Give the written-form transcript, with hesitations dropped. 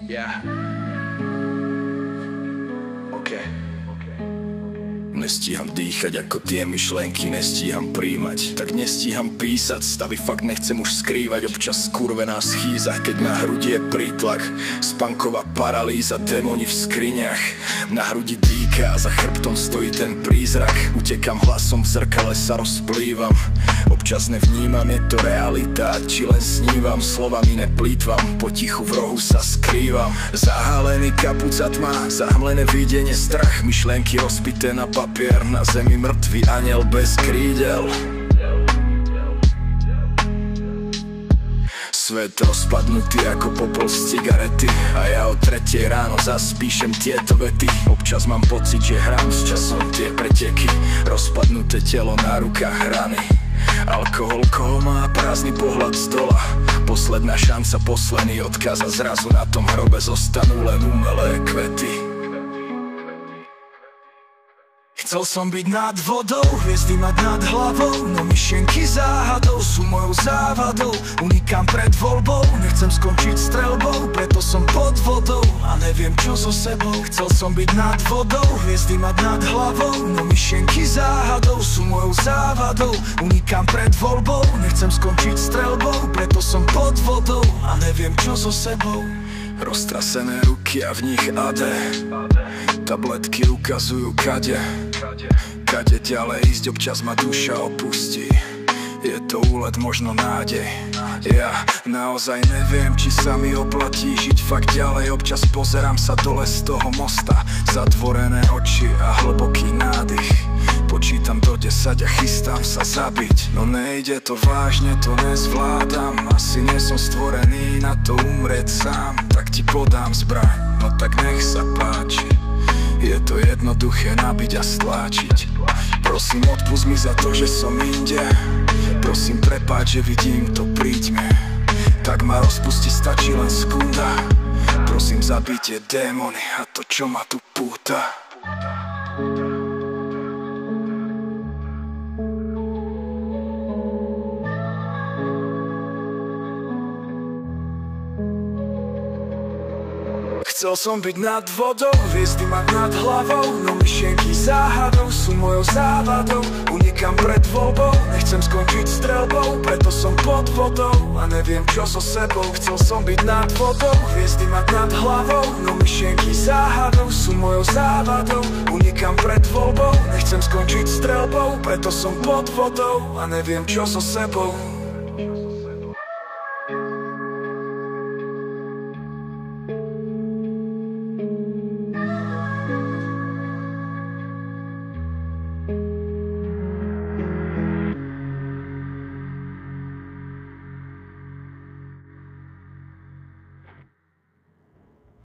Yeah. OK. Nestíham dýchať ako tie myšlenky, nestíham príjmať, tak nestíham písať. Stavy fakt nechcem už skrývať, občas skurvená schýza, keď na hrudi je prítlak, spánková paralýza, démoni v skriniach. Na hrudi dýka a za chrbtom stojí ten prízrak. Utekam hlasom, v zrkale sa rozplývam. Občas nevnímam, je to realita, či len snívam, slovami neplýtvam, potichu v rohu sa skrývam. Zahalený kapuca tma, zahmlené videnie, strach, myšlienky rozbité na papier, na zemi mŕtvý anjel bez krídel. Svet rozpadnutý ako popol z cigarety a ja o 3:00 ráno zas píšem tieto vety. Občas mám pocit, že hrám s časom tie preteky, rozpadnuté telo na rukách rany. Alkohol, koho má prázdny pohľad z dola, posledná šanca, posledný odkaz a zrazu na tom hrobe zostanú len umelé kvety. Chcel som byť nad vodou, hviezdy mať nad hlavou, no myšlienky záhadou sú mojou závadou. Unikám pred voľbou, nechcem skončiť streľbou, preto som pod vodou a neviem čo so sebou. Chcel som byť nad vodou, hviezdy mať nad hlavou, no myšlienky záhadou sú mojou závadou. Unikám pred voľbou, nechcem skončiť streľbou, preto som pod vodou a neviem čo so sebou. Roztrasené ruky a v nich AD, tabletky ukazujú kade ďalej ísť, občas ma duša opustí. Je to úlet, možno nádej. Ja naozaj neviem, či sa mi oplatí žiť fakt ďalej. Občas pozerám sa dole z toho mosta, zatvorené oči a hlboký nádych. Počítam do 10 a chystám sa zabiť, no nejde to vážne, to nezvládam. Asi nie som stvorený na to umrieť sám. Tak ti podám zbraň, no tak nech sa páči. Je to jednoduché nabiť a stláčiť. Prosím, odpusť mi za to, že som inde. Prosím, prepáč, že vidím to pri tme. Tak ma rozpusti, stačí len sekunda. Prosím, zabite démony a to, čo ma tu púta. Chcel som byť nad vodou, hviezdy mať nad hlavou, no myšlienky záhadou sú mojou závadou. Unikám pred voľbou, nechcem skončiť streľbou, preto som pod vodou a neviem čo so sebou. Chcel som byť nad vodou, hviezdy mať nad hlavou, no myšlienky záhadou sú mojou závadou. Unikám pred voľbou, nechcem skončiť streľbou, preto som pod vodou a neviem čo so sebou.